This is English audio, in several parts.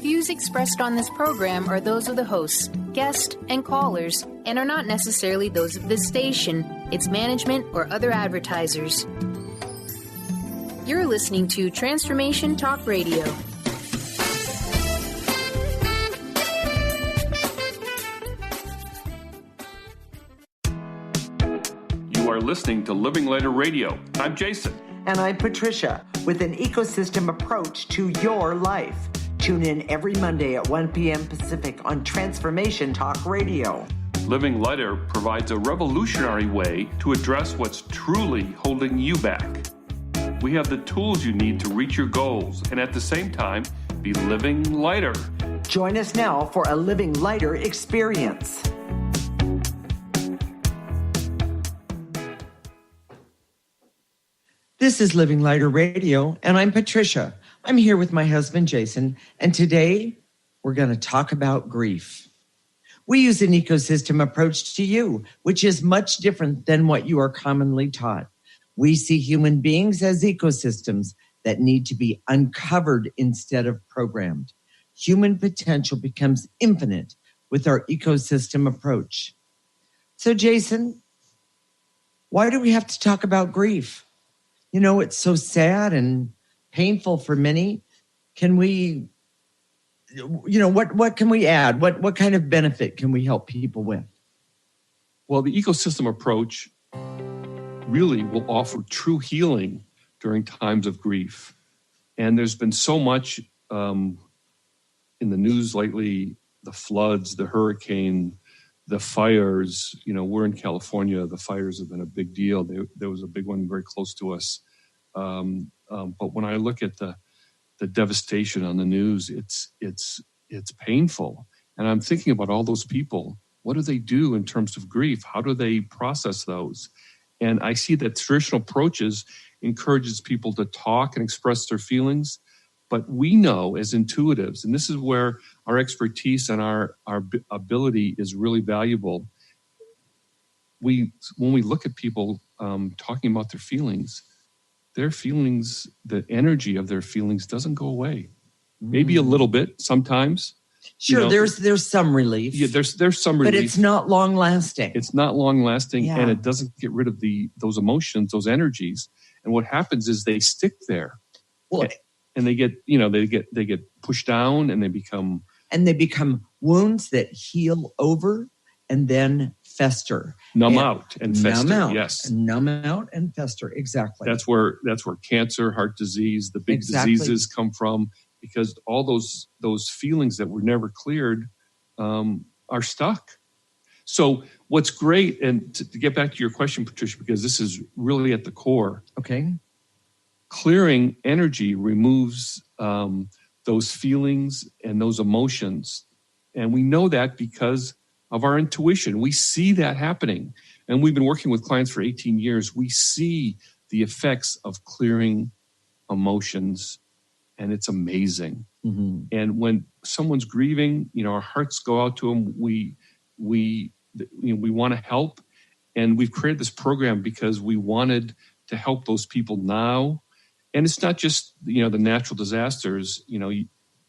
views expressed on this program are those of the hosts, guests, and callers, and are not necessarily those of this station, its management, or other advertisers. You're listening to Transformation Talk Radio. You are listening to Living Lighter Radio. I'm Jason. And I'm Patricia, with an ecosystem approach to your life. Tune in every Monday at 1 p.m. Pacific on Transformation Talk Radio. Living Lighter provides a revolutionary way to address what's truly holding you back. We have the tools you need to reach your goals and at the same time be living lighter. Join us now for a Living Lighter experience. This is Living Lighter Radio, and I'm Patricia. I'm here with my husband, Jason, and today we're going to talk about grief. We use an ecosystem approach to you, which is much different than what you are commonly taught. We see human beings as ecosystems that need to be uncovered instead of programmed. Human potential becomes infinite with our ecosystem approach. So, Jason, why do we have to talk about grief? You know, it's so sad and painful for many. Can we, what can we add? What kind of benefit can we help people with? Well, the ecosystem approach really will offer true healing during times of grief. And there's been so much in the news lately, the floods, the hurricane, the fires. You know, we're in California. The fires have been a big deal. There was a big one very close to us. But when I look at the devastation on the news, it's painful. And I'm thinking about all those people. What do they do in terms of grief? How do they process those? And I see that traditional approaches encourages people to talk and express their feelings. But we know as intuitives, and this is where our expertise and our ability is really valuable. When we look at people talking about their feelings, the energy of their feelings doesn't go away. Maybe a little bit sometimes. Sure, there's some relief. Yeah, there's some relief. But it's not long lasting. It's not long lasting, and it doesn't get rid of those emotions, those energies. And what happens is they stick there. Well, and they get pushed down, and they become wounds that heal over and then fester. Numb out and fester. Yes. Numb out and fester. Exactly. That's where cancer, heart disease, the big diseases come from, because all those feelings that were never cleared are stuck. So what's great, and to get back to your question, Patricia, because this is really at the core. Okay. Clearing energy removes those feelings and those emotions. And we know that because of our intuition. We see that happening. And we've been working with clients for 18 years. We see the effects of clearing emotions, and it's amazing. Mm-hmm. And when someone's grieving, our hearts go out to them. We want to help. And we've created this program because we wanted to help those people now. And it's not just, the natural disasters,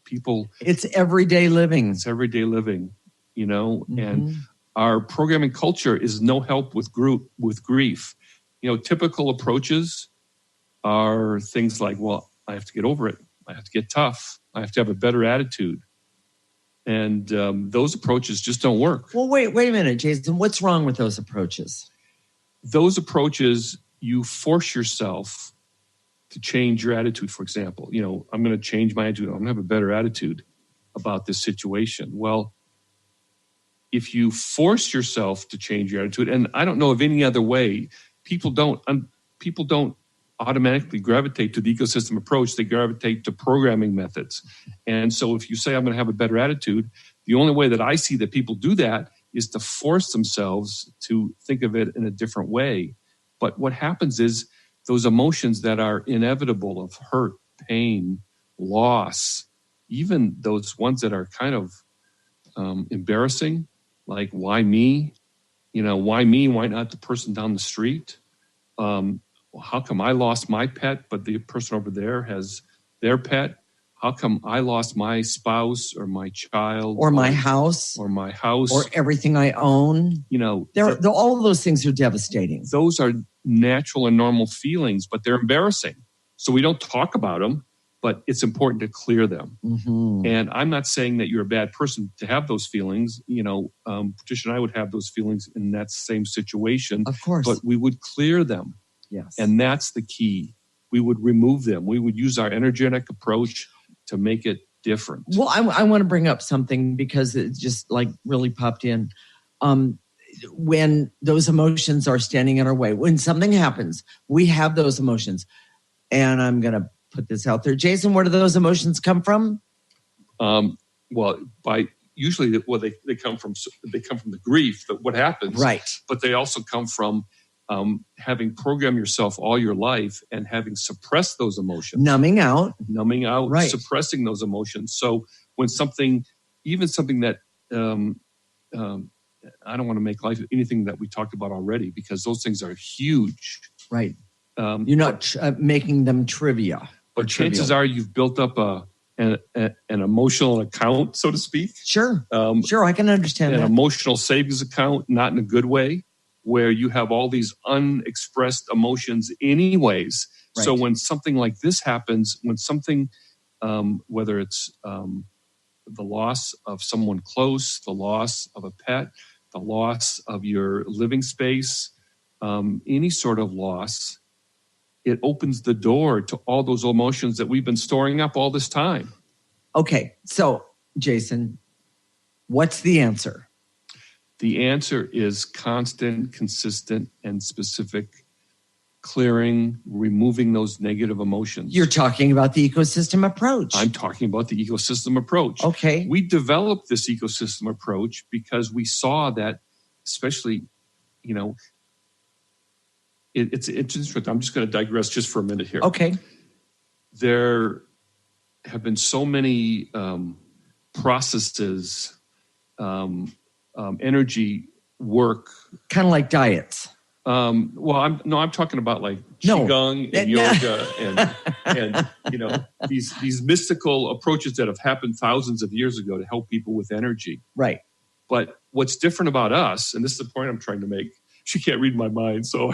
people. It's everyday living. Mm-hmm. And our programming culture is no help with grief. Typical approaches are things like, well, I have to get over it. I have to get tough. I have to have a better attitude. And those approaches just don't work. Well, wait a minute, Jason. What's wrong with those approaches? Those approaches, you force yourself to change your attitude. For example, I'm going to change my attitude. I'm going to have a better attitude about this situation. Well, if you force yourself to change your attitude, and I don't know of any other way, people don't automatically gravitate to the ecosystem approach. They gravitate to programming methods. And so if you say, I'm going to have a better attitude, the only way that I see that people do that is to force themselves to think of it in a different way. But what happens is those emotions that are inevitable of hurt, pain, loss, even those ones that are kind of embarrassing, like why me? Why me? Why not the person down the street? How come I lost my pet, but the person over there has their pet? how come I lost my spouse or my child or my house or my house or everything I own? All of those things are devastating. Those are natural and normal feelings, but they're embarrassing. So we don't talk about them, but it's important to clear them. Mm-hmm. And I'm not saying that you're a bad person to have those feelings. Patricia and I would have those feelings in that same situation. Of course. But we would clear them. Yes. And that's the key. We would remove them. We would use our energetic approach to make it different. Well, I want to bring up something because it just really popped in. When those emotions are standing in our way, when something happens, we have those emotions. And I'm going to put this out there. Jason, where do those emotions come from? Usually they come from the grief, that what happens. Right. But they also come from having programmed yourself all your life and having suppressed those emotions. Numbing out, right. Suppressing those emotions. So when something that, I don't want to make life anything that we talked about already, because those things are huge. Right. You're not making them trivia. But chances are you've built up an emotional account, so to speak. Sure. I can understand an that. An emotional savings account, not in a good way, where you have all these unexpressed emotions anyways. Right. So when something like this happens, when something, whether it's the loss of someone close, the loss of a pet, the loss of your living space, any sort of loss, it opens the door to all those emotions that we've been storing up all this time. Okay. So, Jason, what's the answer? The answer is constant, consistent, and specific clearing, removing those negative emotions. You're talking about the ecosystem approach. I'm talking about the ecosystem approach. Okay. We developed this ecosystem approach because we saw that, especially, it's interesting. I'm just going to digress just for a minute here. Okay. There have been so many processes, energy work, kind of like diets. I'm talking about like qigong and yoga and these mystical approaches that have happened thousands of years ago to help people with energy. Right. But what's different about us, and this is the point I'm trying to make. She can't read my mind, so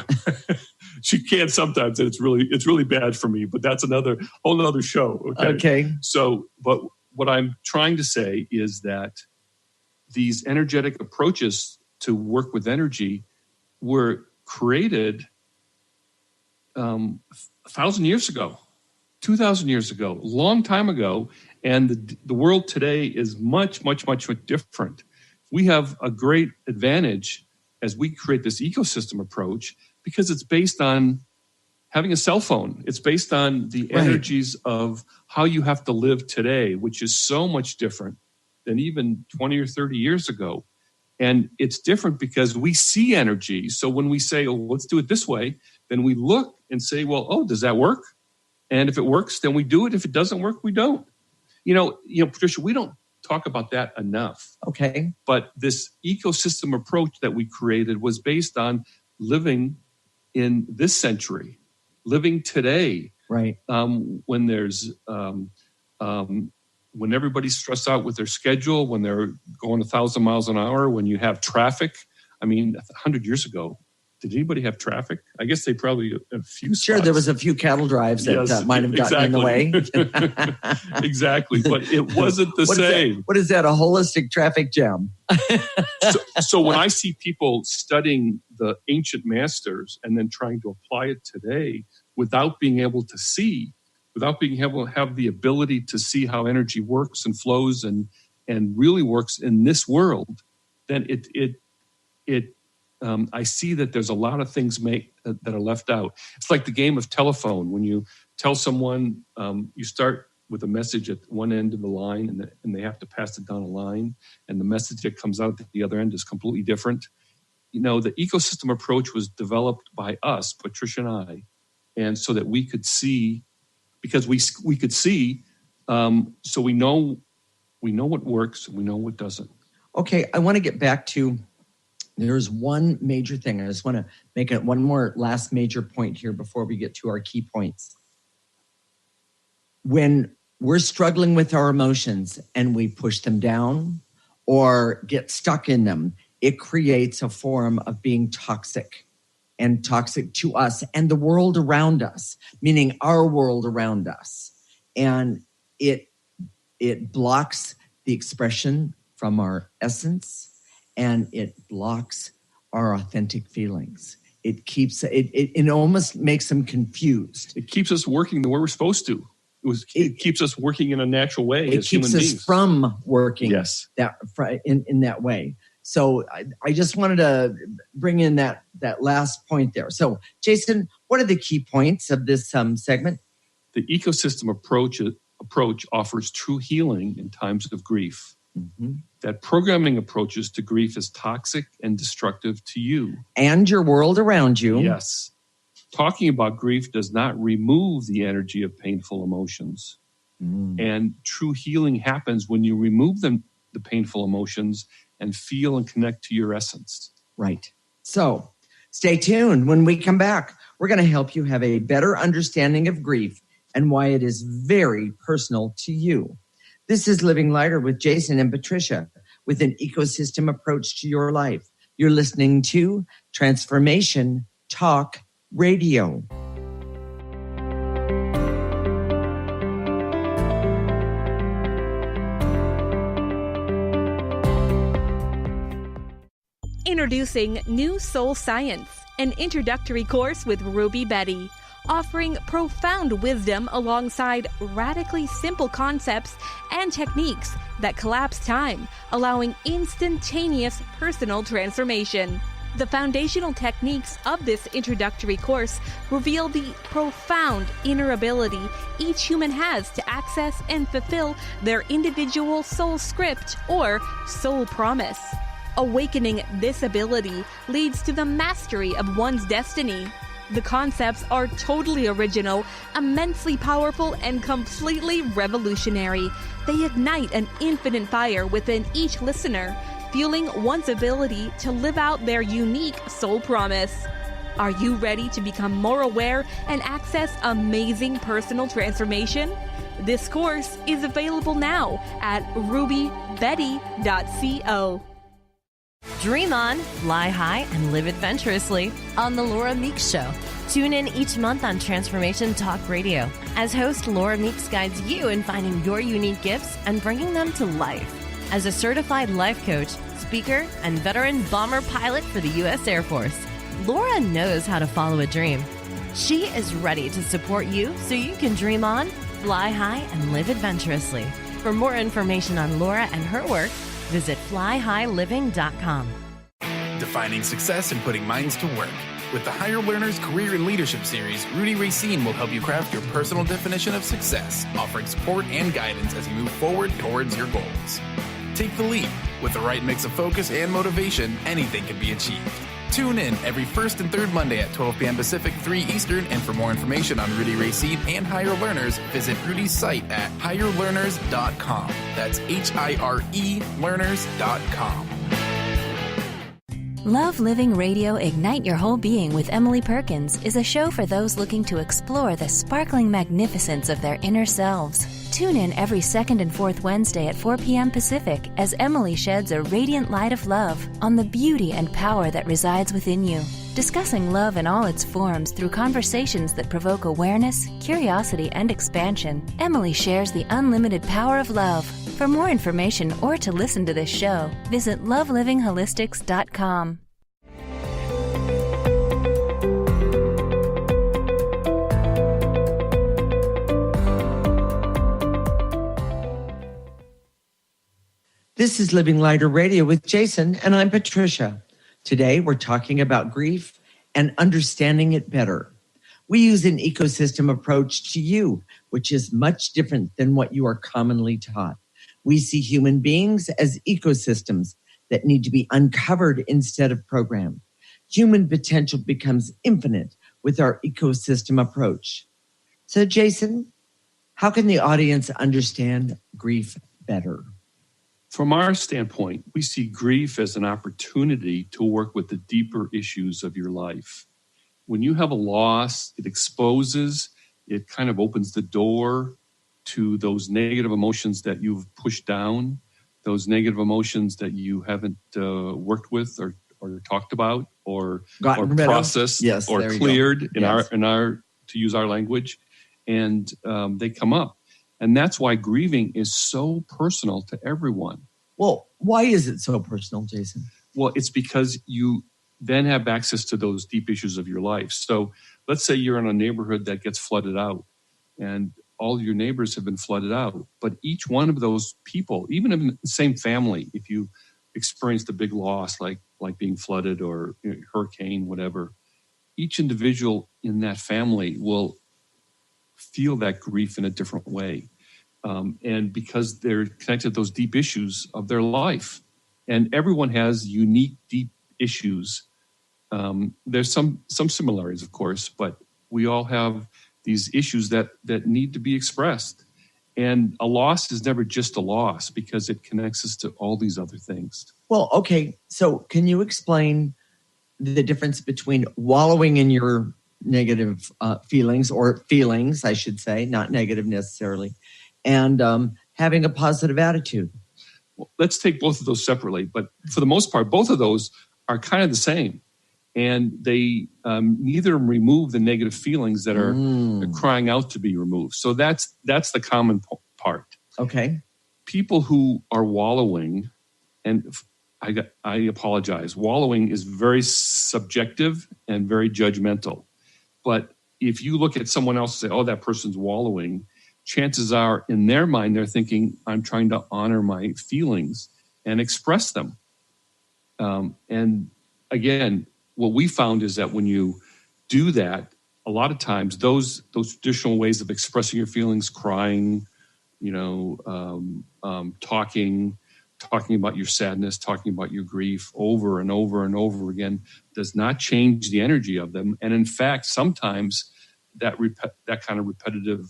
she can sometimes, and it's really bad for me. But that's whole another show. Okay. So, but what I'm trying to say is that these energetic approaches to work with energy were created 1,000 years ago, 2,000 years ago, a long time ago, and the world today is much, much, much, much different. We have a great advantage as we create this ecosystem approach because it's based on having a cell phone. It's based on the energies of how you have to live today, which is so much different than even 20 or 30 years ago. And it's different because we see energy. So when we say, oh, let's do it this way, then we look and say, well, oh, does that work? And if it works, then we do it. If it doesn't work, we don't. Patricia, we don't talk about that enough. Okay. But this ecosystem approach that we created was based on living in this century, living today. Right. When there's when everybody's stressed out with their schedule, when they're going 1,000 miles an hour, when you have traffic. I mean, 100 years ago, did anybody have traffic? I guess they probably had a few spots. Sure, there was a few cattle drives that might have gotten in the way. Exactly, but it wasn't the same. What is that, a holistic traffic jam? So when I see people studying the ancient masters and then trying to apply it today without being able to see, without being able to have the ability to see how energy works and flows and really works in this world, then I see that there's a lot of things that are left out. It's like the game of telephone. When you tell someone, you start with a message at one end of the line and they have to pass it down a line, and the message that comes out at the other end is completely different. The ecosystem approach was developed by us, Patricia and I, and so that we could see, because we could see, so we know what works and we know what doesn't. Okay, I want to get back to, there's one major thing. I just want to make it one more last major point here before we get to our key points. When we're struggling with our emotions and we push them down or get stuck in them, it creates a form of being toxic and toxic to us and the world around us, meaning our world around us. And it blocks the expression from our essence, and it blocks our authentic feelings. It keeps it almost makes them confused. It keeps us working the way we're supposed to. It keeps us working in a natural way as human beings. It keeps us from working in that way. So I just wanted to bring in that last point there. So Jason, what are the key points of this segment? The ecosystem approach offers true healing in times of grief. Mm-hmm. That programming approaches to grief is toxic and destructive to you. And your world around you. Yes. Talking about grief does not remove the energy of painful emotions. And true healing happens when you remove the painful emotions and feel and connect to your essence. Right. So stay tuned. When we come back, we're going to help you have a better understanding of grief and why it is very personal to you. This is Living Lighter with Jason and Patricia with an ecosystem approach to your life. You're listening to Transformation Talk Radio. Introducing New Soul Science, an introductory course with Ruby Betty, offering profound wisdom alongside radically simple concepts and techniques that collapse time, allowing instantaneous personal transformation. The foundational techniques of this introductory course reveal the profound inner ability each human has to access and fulfill their individual soul script or soul promise. Awakening this ability leads to the mastery of one's destiny. The concepts are totally original, immensely powerful, and completely revolutionary. They ignite an infinite fire within each listener, fueling one's ability to live out their unique soul promise. Are you ready to become more aware and access amazing personal transformation? This course is available now at rubybetty.co. Dream on, fly high, and live adventurously on The Laura Meeks Show. Tune in each month on Transformation Talk Radio as host Laura Meeks guides you in finding your unique gifts and bringing them to life. As a certified life coach, speaker, and veteran bomber pilot for the U.S. Air Force, Laura knows how to follow a dream. She is ready to support you so you can dream on, fly high, and live adventurously. For more information on Laura and her work, visit flyhighliving.com. Defining success and putting minds to work. With the Higher Learners Career and Leadership Series, Rudy Racine will help you craft your personal definition of success, offering support and guidance as you move forward towards your goals. Take the leap. With the right mix of focus and motivation, anything can be achieved. Tune in every first and third Monday at 12 p.m. Pacific, 3 Eastern, and for more information on Rudy Racine and Higher Learners, visit Rudy's site at higherlearners.com. That's HIRE learners.com. Love Living Radio Ignite Your Whole Being with Emily Perkins is a show for those looking to explore the sparkling magnificence of their inner selves. Tune in every second and fourth Wednesday at 4 p.m. Pacific as Emily sheds a radiant light of love on the beauty and power that resides within you. Discussing love in all its forms through conversations that provoke awareness, curiosity, and expansion, Emily shares the unlimited power of love. For more information or to listen to this show, visit lovelivingHolistics.com. This is Living Lighter Radio with Jason, and I'm Patricia. Today, we're talking about grief and understanding it better. We use an ecosystem approach to you, which is much different than what you are commonly taught. We see human beings as ecosystems that need to be uncovered instead of programmed. Human potential becomes infinite with our ecosystem approach. So, Jason, how can the audience understand grief better? From our standpoint, we see grief as an opportunity to work with the deeper issues of your life. When you have a loss, it exposes, it kind of opens the door to those negative emotions that you've pushed down, those negative emotions that you haven't worked with or talked about or processed or cleared in our to use our language, and they come up. And that's why grieving is so personal to everyone. Well, why is it so personal, Jason? Well, it's because you then have access to those deep issues of your life. So let's say you're in a neighborhood that gets flooded out, and all your neighbors have been flooded out. But each one of those people, even in the same family, if you experienced a big loss like being flooded or hurricane, whatever, each individual in that family will feel that grief in a different way. And because they're connected to those deep issues of their life. And everyone has unique, deep issues. There's some similarities, of course, but we all have these issues that need to be expressed. And a loss is never just a loss because it connects us to all these other things. Well, okay. So can you explain the difference between wallowing in your negative feelings, or feelings, I should say, not negative necessarily, and having a positive attitude? Well, let's take both of those separately. But for the most part, both of those are kind of the same. And they neither remove the negative feelings that are crying out to be removed. So that's the common part. Okay. People who are wallowing, and I apologize, wallowing is very subjective and very judgmental. But if you look at someone else and say, oh, that person's wallowing, chances are in their mind, they're thinking, I'm trying to honor my feelings and express them. And again, what we found is that when you do that, a lot of times those traditional ways of expressing your feelings, crying, talking about your sadness, talking about your grief over and over and over again, does not change the energy of them. And in fact, sometimes that kind of repetitive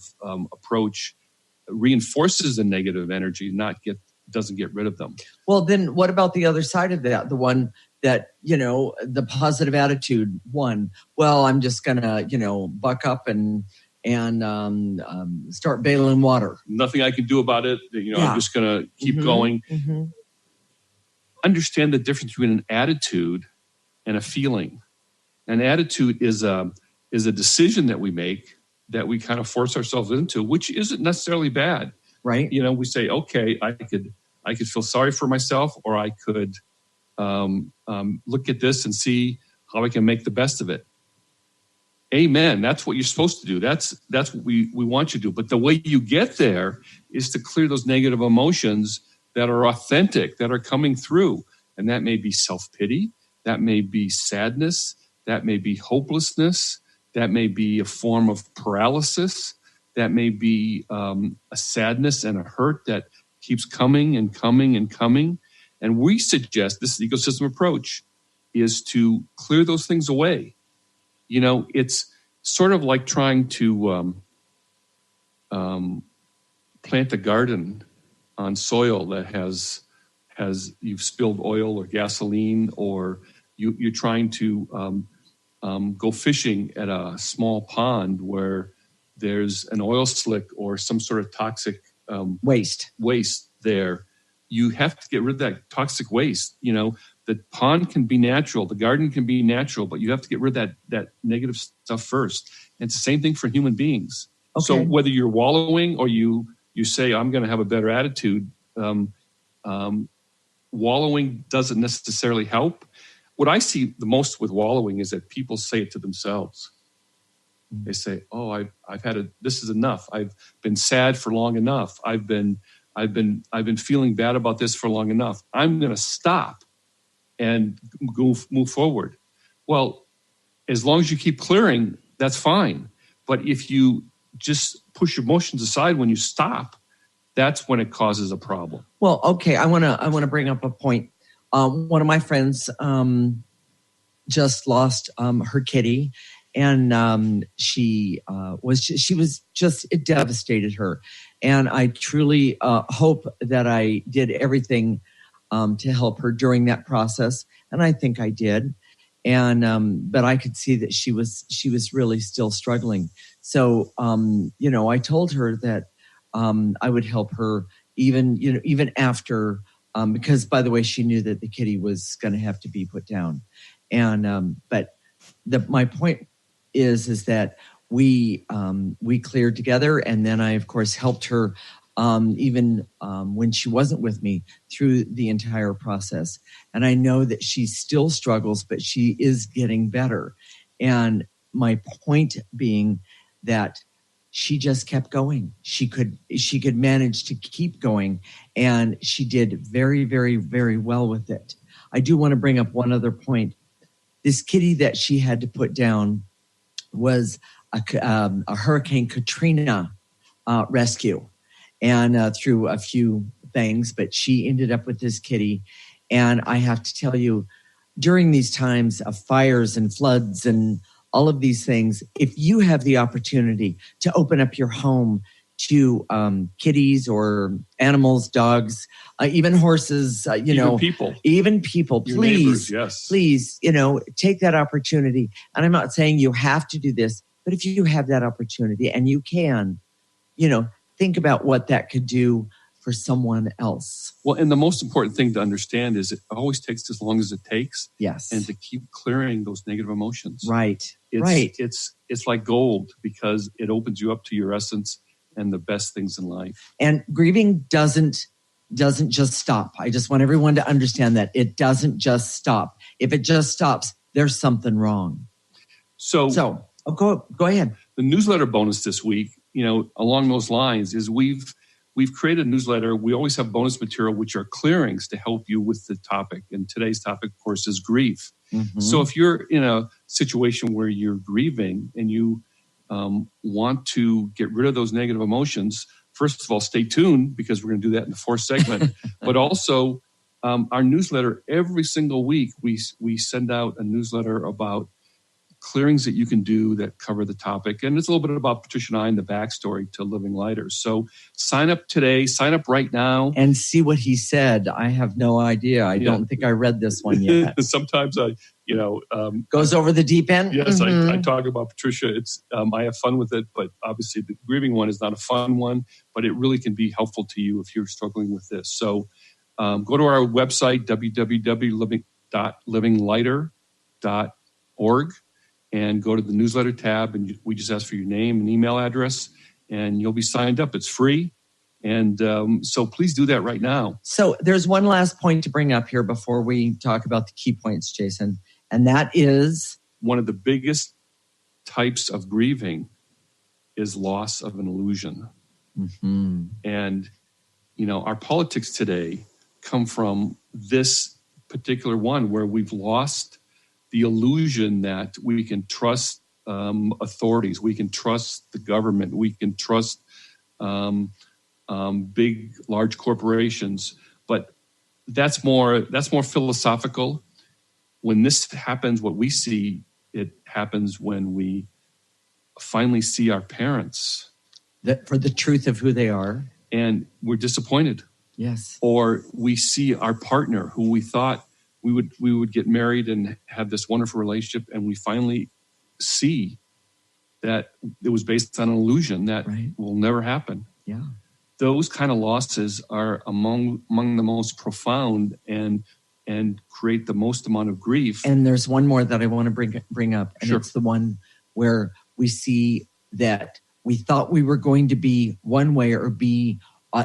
approach reinforces the negative energy, doesn't get rid of them. Well, then what about the other side of that? The one that, the positive attitude one. Well, I'm just going to, buck up and start bailing water. Nothing I can do about it. I'm just going to keep going. Mm-hmm. Understand the difference between an attitude and a feeling. An attitude is a decision that we make that we kind of force ourselves into, which isn't necessarily bad. Right. We say, okay, I could feel sorry for myself, or I could look at this and see how I can make the best of it. Amen. That's what you're supposed to do. That's what we want you to do. But the way you get there is to clear those negative emotions that are authentic, that are coming through. And that may be self-pity. That may be sadness. That may be hopelessness. That may be a form of paralysis. That may be a sadness and a hurt that keeps coming and coming and coming. And we suggest, this ecosystem approach, is to clear those things away. It's sort of like trying to plant a garden on soil that has you've spilled oil or gasoline, or you're trying to go fishing at a small pond where there's an oil slick or some sort of toxic waste there. You have to get rid of that toxic waste. The pond can be natural, the garden can be natural, but you have to get rid of that negative stuff first. And it's the same thing for human beings. Okay. So whether you're wallowing or you say, I'm going to have a better attitude, wallowing doesn't necessarily help. What I see the most with wallowing is that people say it to themselves. They say, "Oh, I've had this is enough. I've been sad for long enough. I've been feeling bad about this for long enough. I'm going to stop and move forward." Well, as long as you keep clearing, that's fine. But if you just push emotions aside when you stop, that's when it causes a problem. Well, okay, I want to bring up a point. One of my friends just lost her kitty. And she was just, it devastated her. And I truly hope that I did everything to help her during that process. And I think I did. And but I could see that she was really still struggling. So, I told her that I would help her even after, because by the way, she knew that the kitty was going to have to be put down. And, but my point is that we cleared together, and then I, of course, helped her even when she wasn't with me through the entire process. And I know that she still struggles, but she is getting better. And my point being that she just kept going. She could manage to keep going, and she did very, very, very well with it. I do want to bring up one other point. This kitty that she had to put down was a Hurricane Katrina rescue, and through a few things, but she ended up with this kitty. And I have to tell you, during these times of fires and floods and all of these things, if you have the opportunity to open up your home to kitties or animals, dogs, even horses, even people, please, yes. Please, take that opportunity. And I'm not saying you have to do this, but if you have that opportunity and you can, think about what that could do for someone else. Well, and the most important thing to understand is it always takes as long as it takes. Yes. And to keep clearing those negative emotions. Right. It's like gold, because it opens you up to your essence and the best things in life. And grieving doesn't just stop. I just want everyone to understand that it doesn't just stop. If it just stops, there's something wrong. So go ahead. The newsletter bonus this week, along those lines, is we've created a newsletter. We always have bonus material, which are clearings to help you with the topic. And today's topic, of course, is grief. Mm-hmm. So if you're in a situation where you're grieving and you want to get rid of those negative emotions, first of all, stay tuned, because we're going to do that in the fourth segment. But also, our newsletter, every single week, we send out a newsletter about clearings that you can do that cover the topic. And it's a little bit about Patricia and I and the backstory to Living Lighter. So sign up today, sign up right now. And see what he said. I have no idea. I don't think I read this one yet. Sometimes goes over the deep end? Yes, mm-hmm. I talk about Patricia. It's I have fun with it, but obviously the grieving one is not a fun one, but it really can be helpful to you if you're struggling with this. So go to our website, www.livinglighter.org. and go to the newsletter tab, and we just ask for your name and email address, and you'll be signed up. It's free. And so please do that right now. So there's one last point to bring up here before we talk about the key points, Jason, and that is? One of the biggest types of grieving is loss of an illusion. Mm-hmm. And, our politics today come from this particular one where we've lost the illusion that we can trust authorities, we can trust the government, we can trust big, large corporations. But that's more philosophical. When this happens, what we see, it happens when we finally see our parents. For the truth of who they are. And we're disappointed. Yes. Or we see our partner who we thought we would get married and have this wonderful relationship, and we finally see that it was based on an illusion that will never happen. Yeah, those kind of losses are among the most profound and create the most amount of grief. And there's one more that I want to bring up, and It's the one where we see that we thought we were going to be one way or be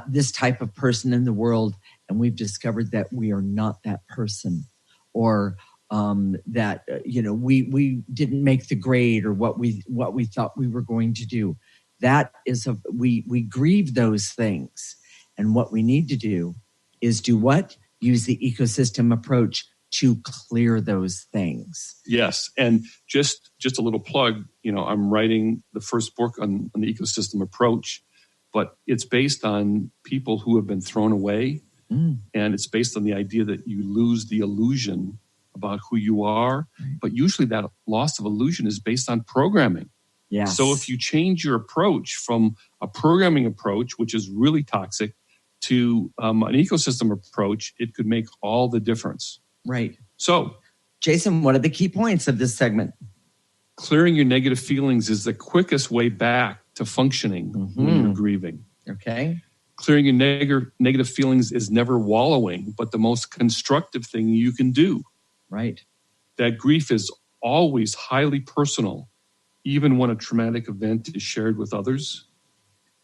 this type of person in the world, and we've discovered that we are not that person, or that we didn't make the grade, or what we thought we were going to do. That is we grieve those things, and what we need to do is do what? Use the ecosystem approach to clear those things. Yes, and just a little plug. I'm writing the first book on the ecosystem approach, but it's based on people who have been thrown away. And it's based on the idea that you lose the illusion about who you are. Right. But usually that loss of illusion is based on programming. Yes. So if you change your approach from a programming approach, which is really toxic, to an ecosystem approach, it could make all the difference. Right. So, Jason, what are the key points of this segment? Clearing your negative feelings is the quickest way back to functioning when you're grieving. Okay. Clearing your negative feelings is never wallowing, but the most constructive thing you can do. Right. That grief is always highly personal, even when a traumatic event is shared with others.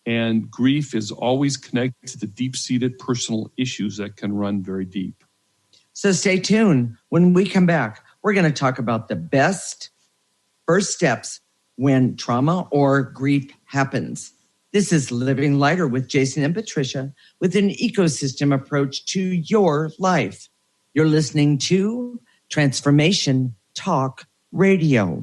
And grief is always connected to deep-seated personal issues that can run very deep. So stay tuned. When we come back, we're going to talk about the best first steps when trauma or grief happens. This is Living Lighter with Jason and Patricia with an ecosystem approach to your life. You're listening to Transformation Talk Radio.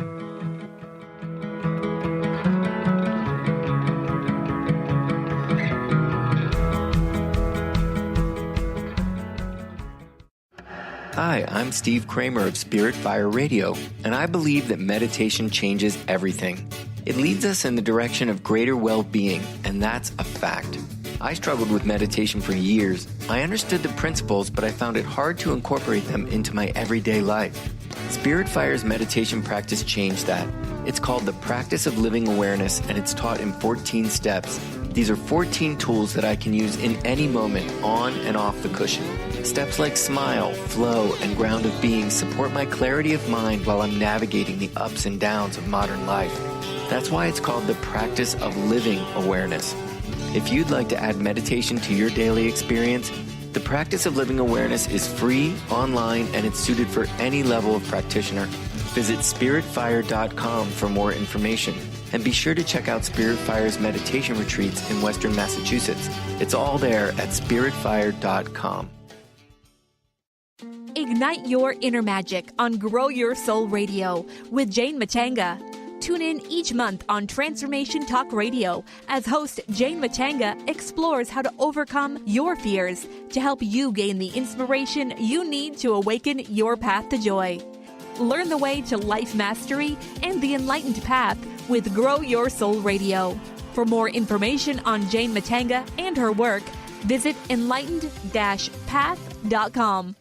Hi, I'm Steve Kramer of Spirit Fire Radio, and I believe that meditation changes everything. It leads us in the direction of greater well-being, and that's a fact. I struggled with meditation for years. I understood the principles, but I found it hard to incorporate them into my everyday life. Spirit Fire's meditation practice changed that. It's called the Practice of Living Awareness, and it's taught in 14 steps. These are 14 tools that I can use in any moment, on and off the cushion. Steps like smile, flow, and ground of being support my clarity of mind while I'm navigating the ups and downs of modern life. That's why it's called the Practice of Living Awareness. If you'd like to add meditation to your daily experience, the Practice of Living Awareness is free, online, and it's suited for any level of practitioner. Visit spiritfire.com for more information. And be sure to check out Spirit Fire's meditation retreats in Western Massachusetts. It's all there at spiritfire.com. Ignite your inner magic on Grow Your Soul Radio with Jane Matanga. Tune in each month on Transformation Talk Radio as host Jane Matanga explores how to overcome your fears to help you gain the inspiration you need to awaken your path to joy. Learn the way to life mastery and the enlightened path with Grow Your Soul Radio. For more information on Jane Matanga and her work, visit enlightened-path.com.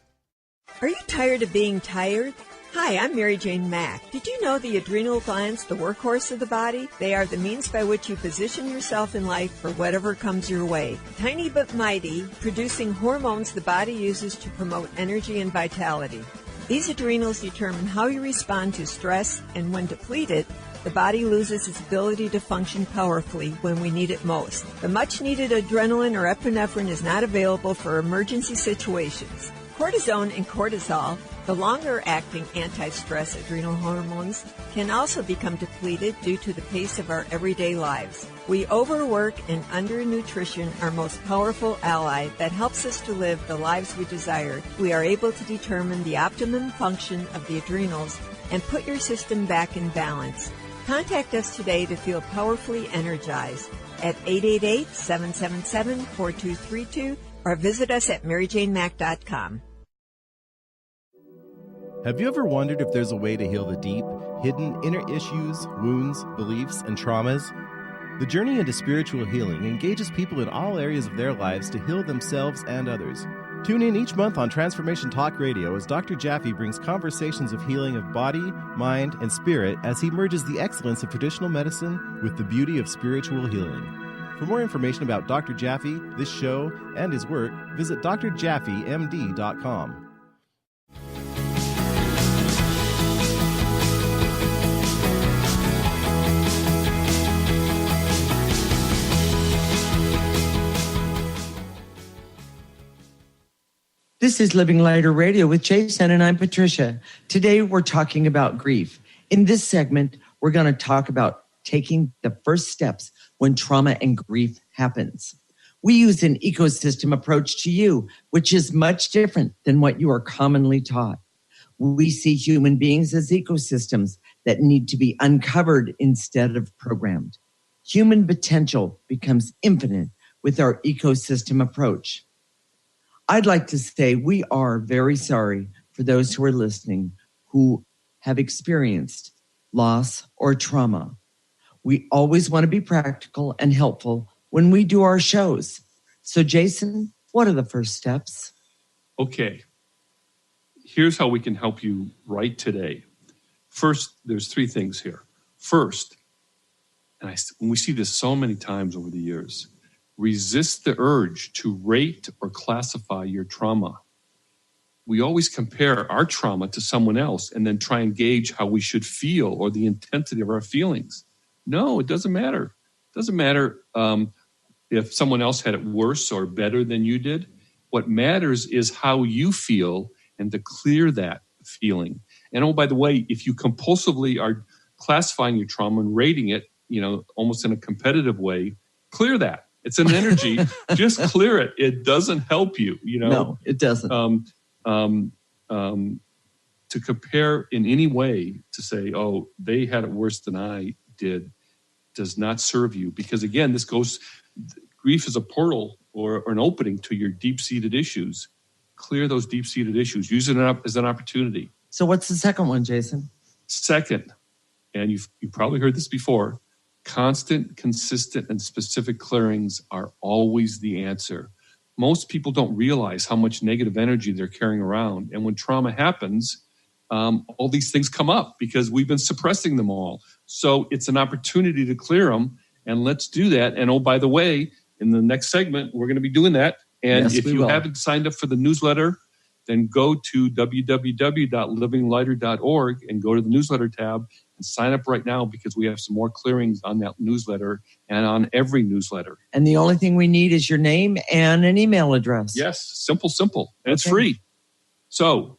Are you tired of being tired? Hi, I'm Mary Jane Mack. Did you know the adrenal glands, the workhorse of the body? They are the means by which you position yourself in life for whatever comes your way. Tiny but mighty, producing hormones the body uses to promote energy and vitality. These adrenals determine how you respond to stress, and when depleted, the body loses its ability to function powerfully when we need it most. The much-needed adrenaline or epinephrine is not available for emergency situations. Cortisone and cortisol, the longer-acting anti-stress adrenal hormones, can also become depleted due to the pace of our everyday lives. We overwork and undernutrition our most powerful ally that helps us to live the lives we desire. We are able to determine the optimum function of the adrenals and put your system back in balance. Contact us today to feel powerfully energized at 888-777-4232 or visit us at maryjanemack.com. Have you ever wondered if there's a way to heal the deep, hidden inner issues, wounds, beliefs, and traumas? The journey into spiritual healing engages people in all areas of their lives to heal themselves and others. Tune in each month on Transformation Talk Radio as Dr. Jaffe brings conversations of healing of body, mind, and spirit as he merges the excellence of traditional medicine with the beauty of spiritual healing. For more information about Dr. Jaffe, this show, and his work, visit drjaffemd.com. This is Living Lighter Radio with Jason, and I'm Patricia. Today, we're talking about grief. In this segment, we're going to talk about taking the first steps when trauma and grief happens. We use an ecosystem approach to you, which is much different than what you are commonly taught. We see human beings as ecosystems that need to be uncovered instead of programmed. Human potential becomes infinite with our ecosystem approach. I'd like to say we are very sorry for those who are listening who have experienced loss or trauma. We always want to be practical and helpful when we do our shows. So, Jason, what are the first steps? Okay. Here's how we can help you right today. First, there's three things here. First, and we see this so many times over the years, resist the urge to rate or classify your trauma. We always compare our trauma to someone else and then try and gauge how we should feel or the intensity of our feelings. No, it doesn't matter. It doesn't matter if someone else had it worse or better than you did. What matters is how you feel and to clear that feeling. And oh, by the way, if you compulsively are classifying your trauma and rating it, almost in a competitive way, clear that. It's an energy. Just clear it. It doesn't help you. No, it doesn't. To compare in any way to say, oh, they had it worse than I did, does not serve you. Because again, grief is a portal or an opening to your deep-seated issues. Clear those deep-seated issues. Use it as an opportunity. So what's the second one, Jason? Second, and you've probably heard this before, constant, consistent, and specific clearings are always the answer. Most people don't realize how much negative energy they're carrying around. And when trauma happens, all these things come up because we've been suppressing them all. So it's an opportunity to clear them, and let's do that. And oh, by the way, in the next segment, we're going to be doing that. And yes, if you haven't signed up for the newsletter, then go to www.livinglighter.org and go to the newsletter tab and sign up right now, because we have some more clearings on that newsletter and on every newsletter. And the only thing we need is your name and an email address. Yes, simple. And it's free. So,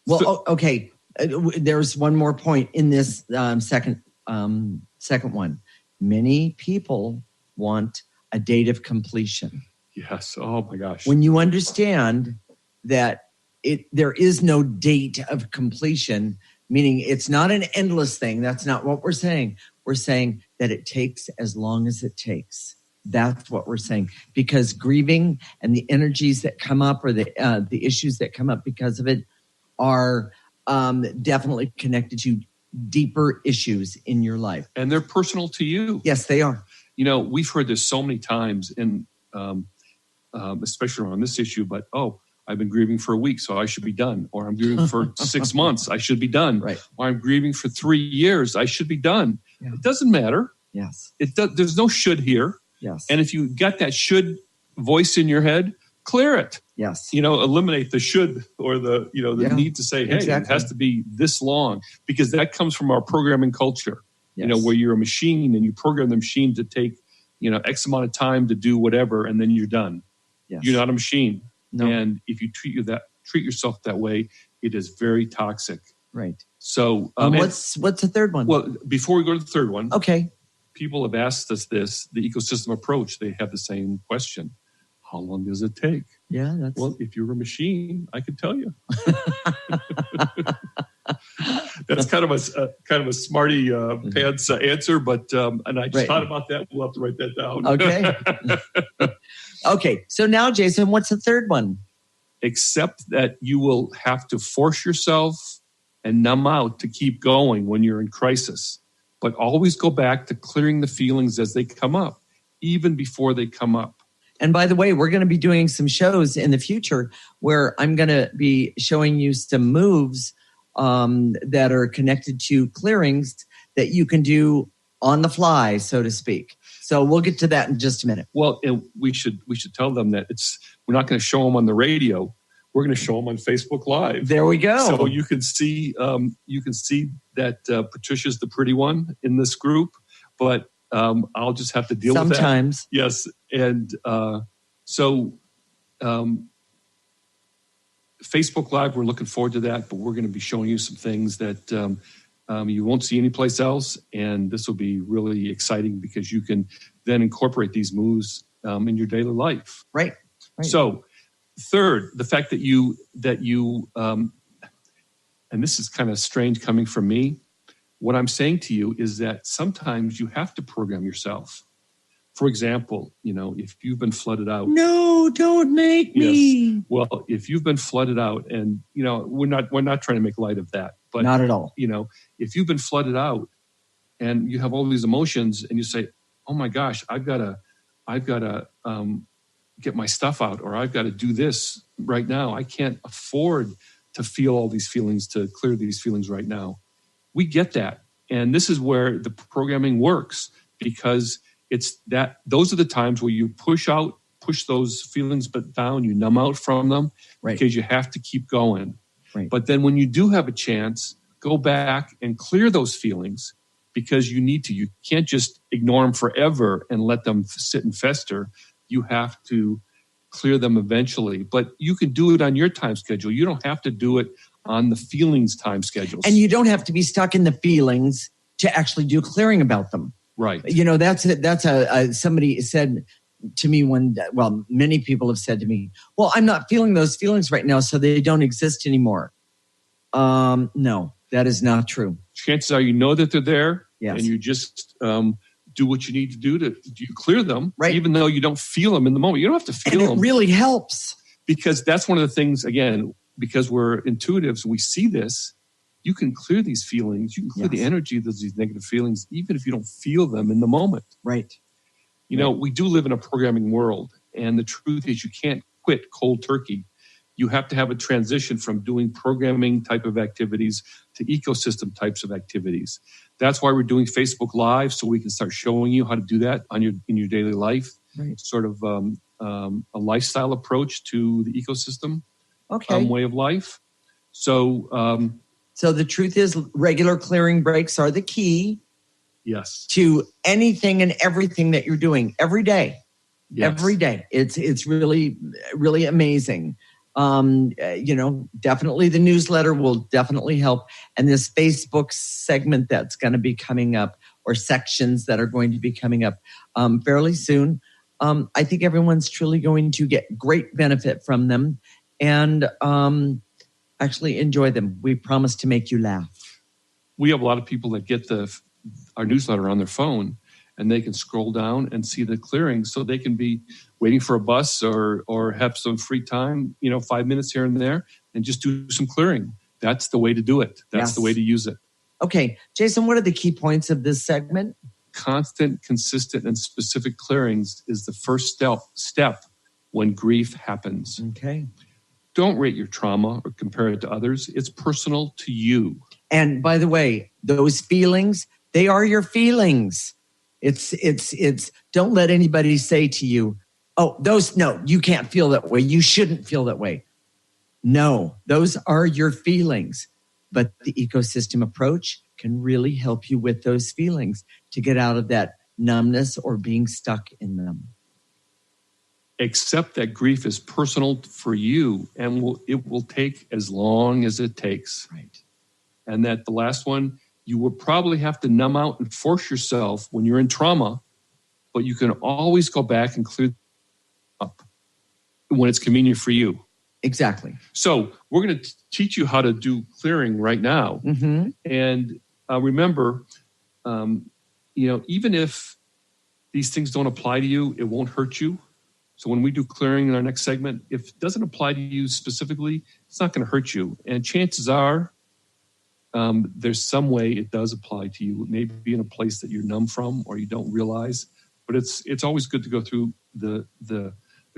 okay. There's one more point in this second one. Many people want a date of completion. Yes. Oh my gosh. When you understand that there is no date of completion, meaning it's not an endless thing. That's not what we're saying. We're saying that it takes as long as it takes. That's what we're saying. Because grieving and the energies that come up, or the issues that come up because of it, are definitely connected to deeper issues in your life. And they're personal to you. Yes, they are. We've heard this so many times, and especially around this issue, but, I've been grieving for a week, so I should be done. Or I'm grieving for 6 months, I should be done. Right. Or I'm grieving for 3 years, I should be done. Yeah. It doesn't matter. Yes. There's no should here. Yes. And if you got that should voice in your head, clear it. Yes. Eliminate the should or the need to say, hey, exactly. It has to be this long, because that comes from our programming culture, yes. Where you're a machine and you program the machine to take, X amount of time to do whatever, and then you're done. Yes. You're not a machine. No. And if you treat yourself that way, it is very toxic. Right. So what's the third one? Well, before we go to the third one, okay. People have asked us this, the ecosystem approach. They have the same question. How long does it take? Yeah. Well, if you're a machine, I could tell you. That's kind of a smarty pants answer, but and I just thought about that. We'll have to write that down. Okay. Okay. So now, Jason, what's the third one? Accept that you will have to force yourself and numb out to keep going when you're in crisis, but always go back to clearing the feelings as they come up, even before they come up. And by the way, we're going to be doing some shows in the future where I'm going to be showing you some moves that are connected to clearings that you can do on the fly, so to speak. So we'll get to that in just a minute. Well, we should tell them that we're not going to show them on the radio. We're going to show them on Facebook Live. There we go. So you can see that Patricia's the pretty one in this group, but I'll just have to deal with that. Sometimes. Yes. And Facebook Live, we're looking forward to that, but we're going to be showing you some things that you won't see anyplace else. And this will be really exciting because you can then incorporate these moves in your daily life. Right. So third, the fact that you and this is kind of strange coming from me, what I'm saying to you is that sometimes you have to program yourself. For example, if you've been flooded out. No, don't make me. Yes. Well, if you've been flooded out, and we're not trying to make light of that, but not at all. If you've been flooded out and you have all these emotions, and you say, "Oh my gosh, I've got to get my stuff out, or I've got to do this right now. I can't afford to feel all these feelings, to clear these feelings right now." We get that. And this is where the programming works, because those are the times where you push those feelings but down, you numb out from them, right, because you have to keep going. Right. But then when you do have a chance, go back and clear those feelings, because you need to. You can't just ignore them forever and let them sit and fester. You have to clear them eventually. But you can do it on your time schedule. You don't have to do it on the feelings time schedules. And you don't have to be stuck in the feelings to actually do clearing about them. Right. You know, that's somebody said to me many people have said to me, well, I'm not feeling those feelings right now, so they don't exist anymore. No, that is not true. Chances are you know that they're there, yes, and you just do what you need to do to clear them, right, even though you don't feel them in the moment. You don't have to feel them. And it really helps. Because that's one of the things, again, because we're intuitives, we see this, you can clear these feelings. You can clear the energy of these negative feelings, even if you don't feel them in the moment. Right. You know, we do live in a programming world, and the truth is you can't quit cold turkey. You have to have a transition from doing programming type of activities to ecosystem types of activities. That's why we're doing Facebook Live, so we can start showing you how to do that in your daily life. Right. Sort of a lifestyle approach to the ecosystem way of life. So, so the truth is, regular clearing breaks are the key. Yes. To anything and everything that you're doing every day. Yes. Every day. It's really, really amazing. Definitely the newsletter will definitely help. And this Facebook segment that's going to be coming up, or sections that are going to be coming up fairly soon. I think everyone's truly going to get great benefit from them and actually enjoy them. We promise to make you laugh. We have a lot of people that get our newsletter on their phone, and they can scroll down and see the clearings, so they can be waiting for a bus or have some free time, 5 minutes here and there, and just do some clearing. That's the way to do it. That's the way to use it. Okay. Jason, what are the key points of this segment? Constant, consistent, and specific clearings is the first step when grief happens. Okay. Don't rate your trauma or compare it to others. It's personal to you. And by the way, those feelings, they are your feelings. It's don't let anybody say to you, no, you can't feel that way. You shouldn't feel that way. No, those are your feelings. But the ecosystem approach can really help you with those feelings to get out of that numbness or being stuck in them. Accept that grief is personal for you, and it will take as long as it takes. Right. And that the last one, you will probably have to numb out and force yourself when you're in trauma, but you can always go back and clear up when it's convenient for you. Exactly. So we're going to teach you how to do clearing right now. Mm-hmm. And remember, even if these things don't apply to you, it won't hurt you. So when we do clearing in our next segment, if it doesn't apply to you specifically, it's not going to hurt you. And chances are, there's some way it does apply to you. It may be in a place that you're numb from or you don't realize. But it's always good to go through the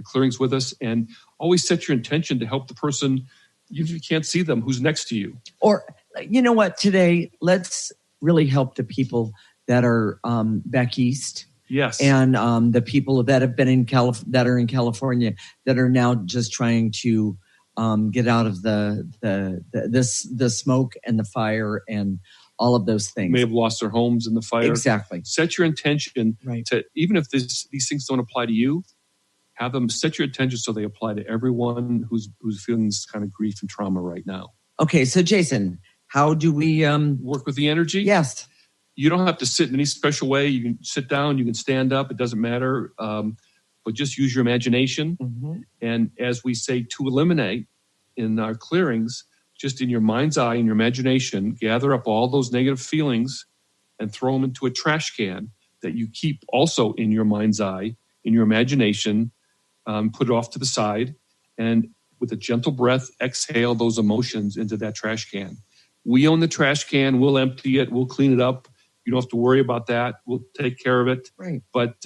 clearings with us, and always set your intention to help the person, even if you can't see them, who's next to you. Or, you know what, today, let's really help the people that are back east. Yes. And the people that have been that are in California that are now just trying to get out of the smoke and the fire and all of those things. May have lost their homes in the fire. Exactly. Set your intention to, even if these things don't apply to you, have them set your intention so they apply to everyone who's feeling this kind of grief and trauma right now. Okay, so Jason, how do we work with the energy? Yes. You don't have to sit in any special way. You can sit down, you can stand up, it doesn't matter. But just use your imagination. Mm-hmm. And as we say, to eliminate in our clearings, just in your mind's eye, in your imagination, gather up all those negative feelings and throw them into a trash can that you keep also in your mind's eye, in your imagination. Put it off to the side, and with a gentle breath, exhale those emotions into that trash can. We own the trash can. We'll empty it. We'll clean it up. You don't have to worry about that. We'll take care of it. Right. But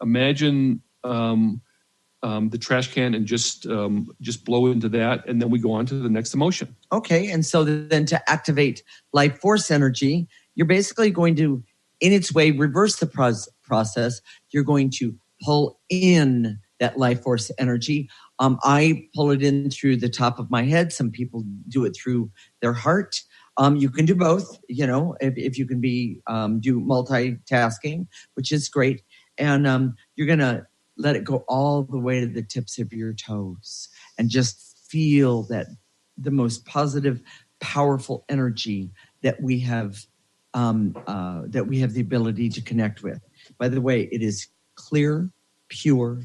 imagine the trash can and just blow into that, and then we go on to the next emotion. Okay, and so then to activate life force energy, you're basically going to, in its way, reverse the process, you're going to pull in that life force energy. I pull it in through the top of my head. Some people do it through their heart. You can do both, if you can do multitasking, which is great. And you're going to let it go all the way to the tips of your toes and just feel that the most positive, powerful energy that we have the ability to connect with. By the way, it is clear, pure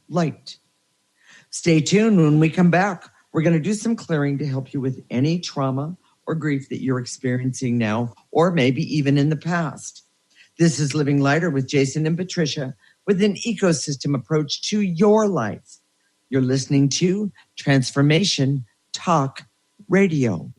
light. Stay tuned. When we come back, we're going to do some clearing to help you with any trauma or grief that you're experiencing now, or maybe even in the past. This is Living Lighter with Jason and Patricia, with an ecosystem approach to your life. You're listening to Transformation Talk Radio.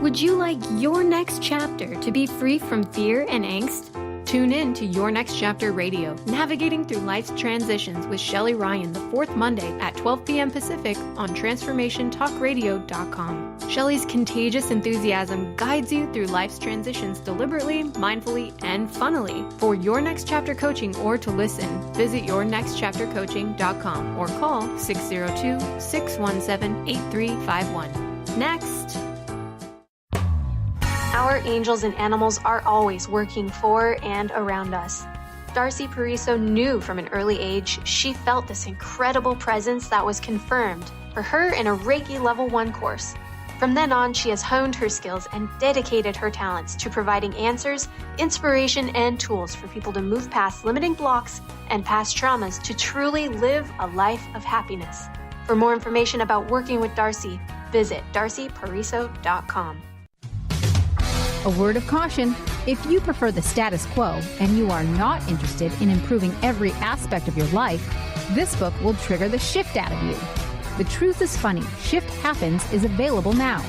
Would you like your next chapter to be free from fear and angst? Tune in to Your Next Chapter Radio, navigating through life's transitions with Shelley Ryan the fourth Monday at 12 p.m. Pacific on transformationtalkradio.com. Shelley's contagious enthusiasm guides you through life's transitions deliberately, mindfully, and funnily. For Your Next Chapter coaching or to listen, visit yournextchaptercoaching.com or call 602-617-8351. Next. Our angels and animals are always working for and around us. Darcy Pariso knew from an early age she felt this incredible presence that was confirmed for her in a Reiki Level 1 course. From then on, she has honed her skills and dedicated her talents to providing answers, inspiration, and tools for people to move past limiting blocks and past traumas to truly live a life of happiness. For more information about working with Darcy, visit darcypariso.com. A word of caution: if you prefer the status quo and you are not interested in improving every aspect of your life, this book will trigger the shift out of you. The Truth is Funny, Shift Happens is available now.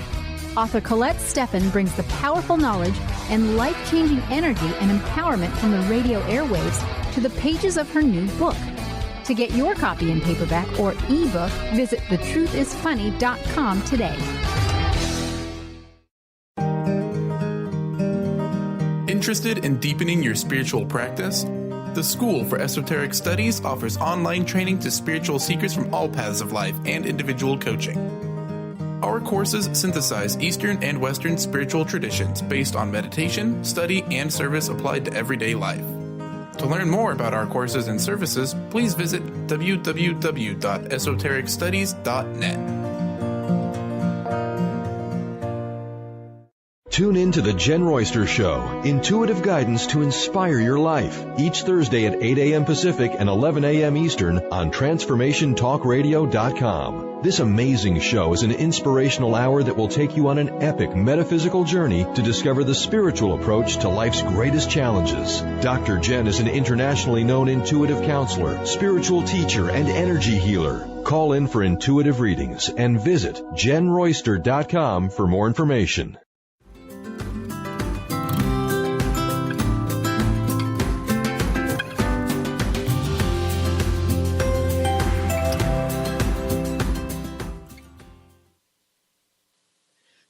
Author Colette Steffen brings the powerful knowledge and life-changing energy and empowerment from the radio airwaves to the pages of her new book. To get your copy in paperback or ebook, visit thetruthisfunny.com today. Interested in deepening your spiritual practice? The School for Esoteric Studies offers online training to spiritual seekers from all paths of life and individual coaching. Our courses synthesize Eastern and Western spiritual traditions based on meditation, study, and service applied to everyday life. To learn more about our courses and services, please visit www.esotericstudies.net. Tune in to The Jen Royster Show, intuitive guidance to inspire your life, each Thursday at 8 a.m. Pacific and 11 a.m. Eastern on TransformationTalkRadio.com. This amazing show is an inspirational hour that will take you on an epic metaphysical journey to discover the spiritual approach to life's greatest challenges. Dr. Jen is an internationally known intuitive counselor, spiritual teacher, and energy healer. Call in for intuitive readings and visit JenRoyster.com for more information.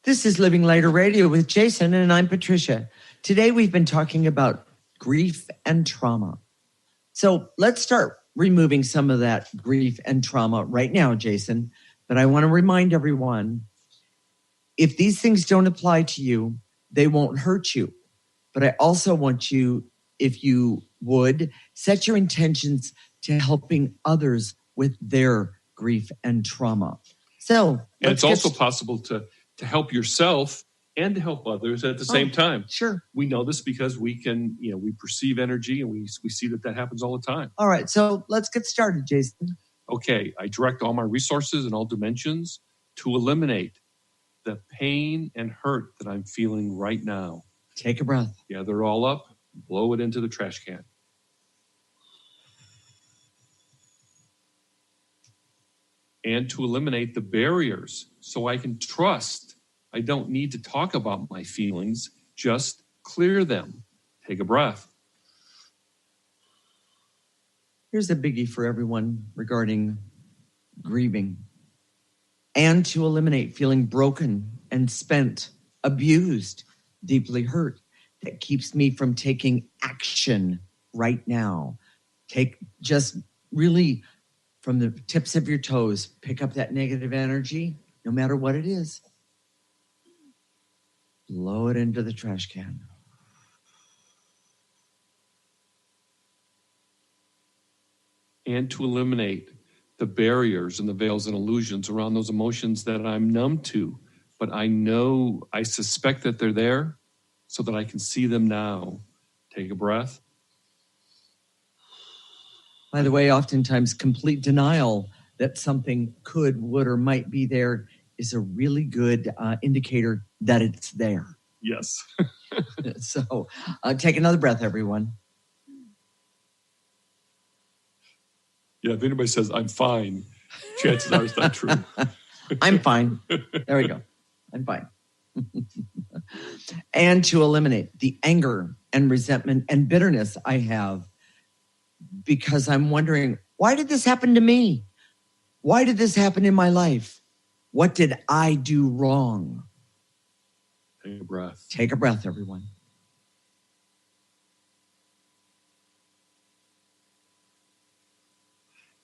This is Living Lighter Radio with Jason, and I'm Patricia. Today we've been talking about grief and trauma. So let's start removing some of that grief and trauma right now, Jason. But I want to remind everyone, if these things don't apply to you, they won't hurt you. But I also want you, if you would, set your intentions to helping others with their grief and trauma. So it's also possible to help yourself and to help others at the same time. Sure. We know this because we can, we perceive energy and we see that happens all the time. All right. So let's get started, Jason. Okay. I direct all my resources in all dimensions to eliminate the pain and hurt that I'm feeling right now. Take a breath. Gather it all up, blow it into the trash can. And to eliminate the barriers so I can trust. I don't need to talk about my feelings, just clear them. Take a breath. Here's a biggie for everyone regarding grieving, and to eliminate feeling broken and spent, abused, deeply hurt. That keeps me from taking action right now. Just really from the tips of your toes, pick up that negative energy, no matter what it is. Blow it into the trash can. And to eliminate the barriers and the veils and illusions around those emotions that I'm numb to, but I suspect that they're there so that I can see them now. Take a breath. By the way, oftentimes complete denial that something could, would, or might be there is a really good indicator that it's there. Yes. So take another breath, everyone. Yeah, if anybody says, I'm fine, chances are it's not true. I'm fine. There we go. I'm fine. And to eliminate the anger and resentment and bitterness I have because I'm wondering, why did this happen to me? Why did this happen in my life? What did I do wrong? Take a breath. Take a breath, everyone.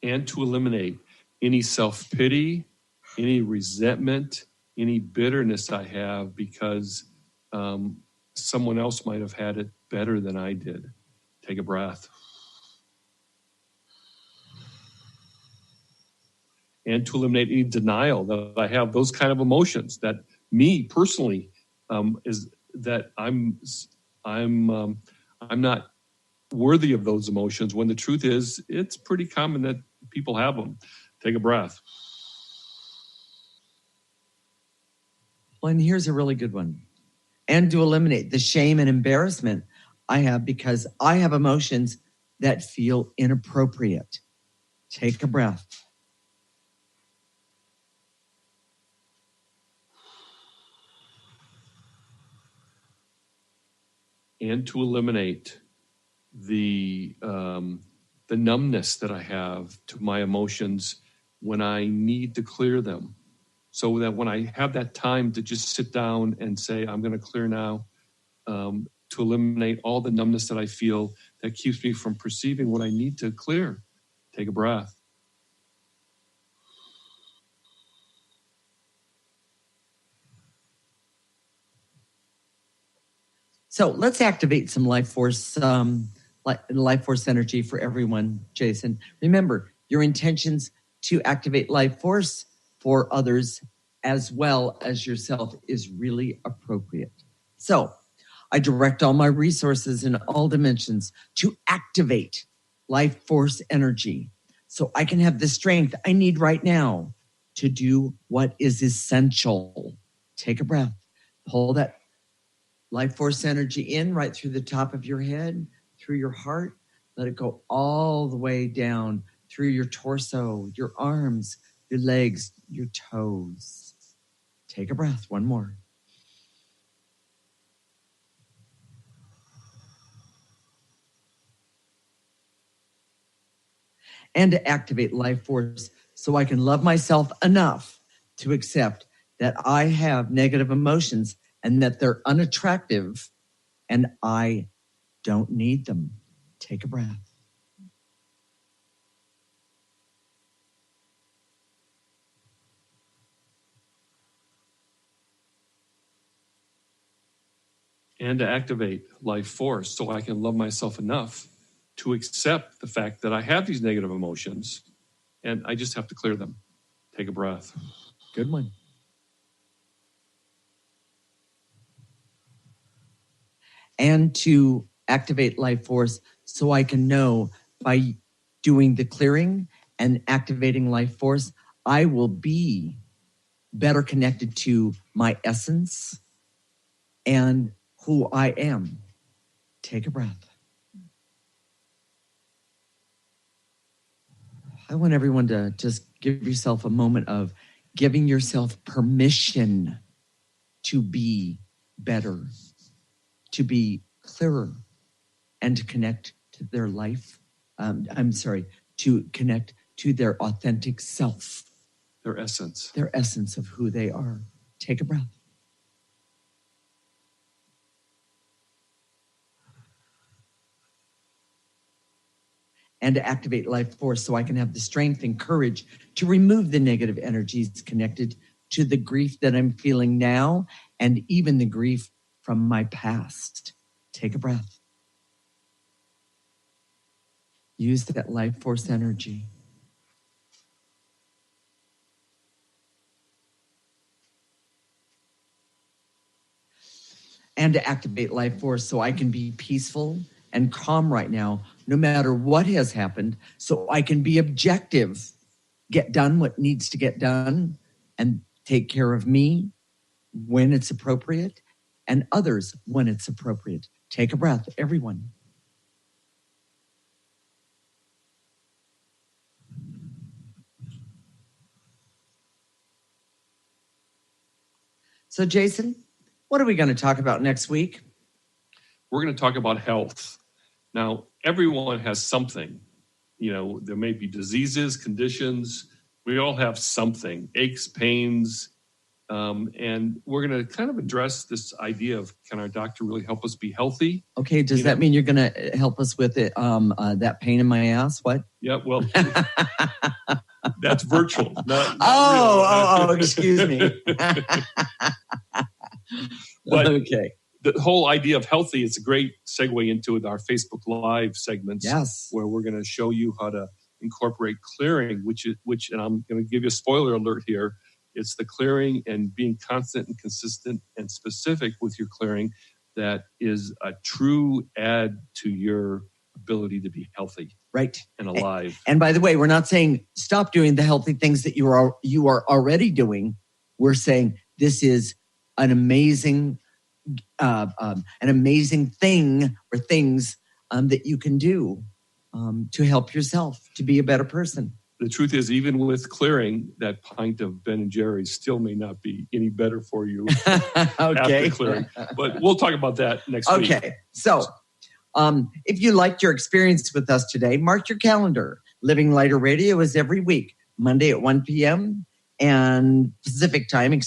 And to eliminate any self-pity, any resentment, any bitterness I have because someone else might have had it better than I did. Take a breath. And to eliminate any denial that I have those kind of emotions that me personally is that I'm not worthy of those emotions when the truth is it's pretty common that people have them. Take a breath. Well, and here's a really good one. And to eliminate the shame and embarrassment I have because I have emotions that feel inappropriate. Take a breath. And to eliminate the numbness that I have to my emotions when I need to clear them. So that when I have that time to just sit down and say, I'm going to clear now, to eliminate all the numbness that I feel that keeps me from perceiving what I need to clear. Take a breath. So let's activate some life force energy for everyone, Jason. Remember, your intentions to activate life force for others as well as yourself is really appropriate. So I direct all my resources in all dimensions to activate life force energy so I can have the strength I need right now to do what is essential. Take a breath. Pull that life force energy in right through the top of your head, through your heart. Let it go all the way down through your torso, your arms, your legs, your toes. Take a breath. One more. And to activate life force so I can love myself enough to accept that I have negative emotions and that they're unattractive and I don't need them. Take a breath. And to activate life force so I can love myself enough to accept the fact that I have these negative emotions and I just have to clear them. Take a breath. Good one. And to activate life force so I can know by doing the clearing and activating life force, I will be better connected to my essence and who I am. Take a breath. I want everyone to just give yourself a moment of giving yourself permission to be better, to be clearer, and to connect to their life. To connect to their authentic self. Their essence. Their essence of who they are. Take a breath. And to activate life force so I can have the strength and courage to remove the negative energies connected to the grief that I'm feeling now and even the grief from my past. Take a breath. Use that life force energy. And to activate life force so I can be peaceful and calm right now, no matter what has happened, so I can be objective, get done what needs to get done, and take care of me when it's appropriate and others when it's appropriate. Take a breath, everyone. So, Jason, what are we going to talk about next week? We're going to talk about health. Now, everyone has something. You know, there may be diseases, conditions. We all have something, aches, pains. And we're going to kind of address this idea of, can our doctor really help us be healthy? Okay, does that mean you're going to help us with it? That pain in my ass? What? Yeah, well, that's virtual. Not real. Excuse me. But okay. The whole idea of healthy is a great segue into our Facebook Live segments. Yes. Where we're going to show you how to incorporate clearing, which, and I'm going to give you a spoiler alert here. It's the clearing and being constant and consistent and specific with your clearing that is a true add to your ability to be healthy. Right. And alive. And by the way, we're not saying stop doing the healthy things that you are already doing. We're saying this is an amazing thing or things that you can do to help yourself to be a better person. The truth is, even with clearing, that pint of Ben & Jerry's still may not be any better for you after clearing. But we'll talk about that next week. Okay. So if you liked your experience with us today, mark your calendar. Living Lighter Radio is every week, Monday at 1 p.m. and Pacific time,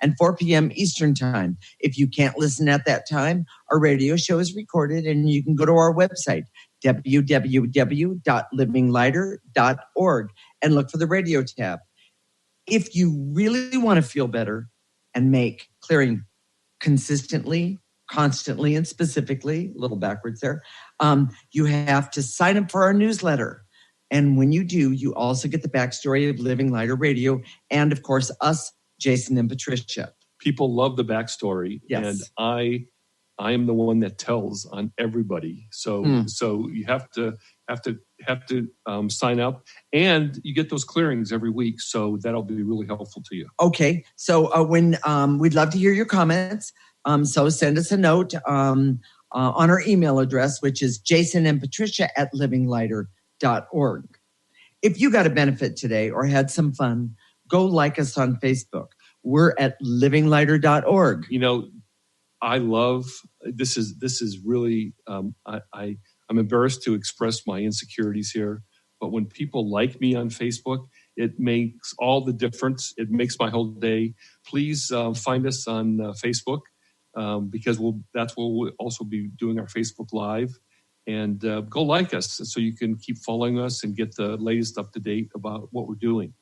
and 4 p.m. Eastern time. If you can't listen at that time, our radio show is recorded and you can go to our website, www.livinglighter.org, and look for the radio tab. If you really want to feel better and make clearing consistently, constantly, and specifically, a little backwards there, you have to sign up for our newsletter. And when you do, you also get the backstory of Living Lighter Radio and, of course, us, Jason and Patricia. People love the backstory, and I am the one that tells on everybody. So you have to sign up, and you get those clearings every week. So that'll be really helpful to you. Okay. So when we'd love to hear your comments. So send us a note on our email address, which is jasonandpatricia@livinglighter.org. If you got a benefit today or had some fun, go like us on Facebook. We're at livinglighter.org. You know, I love this is really I'm embarrassed to express my insecurities here, but when people like me on Facebook, it makes all the difference. It makes my whole day. Please find us on Facebook because that's where we'll also be doing our Facebook Live. And go like us so you can keep following us and get the latest up to date about what we're doing.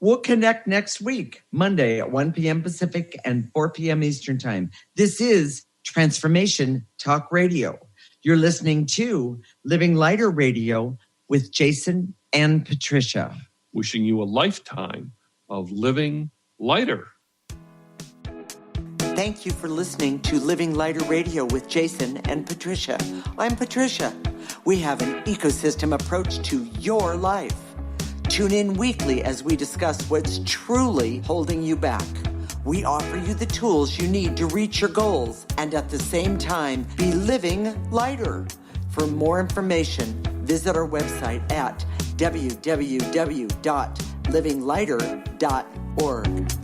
We'll connect next week, Monday at 1 p.m. Pacific and 4 p.m. Eastern Time. This is Transformation Talk Radio. You're listening to Living Lighter Radio with Jason and Patricia. Wishing you a lifetime of living lighter. Thank you for listening to Living Lighter Radio with Jason and Patricia. I'm Patricia. We have an ecosystem approach to your life. Tune in weekly as we discuss what's truly holding you back. We offer you the tools you need to reach your goals and at the same time be living lighter. For more information, visit our website at www.livinglighter.org.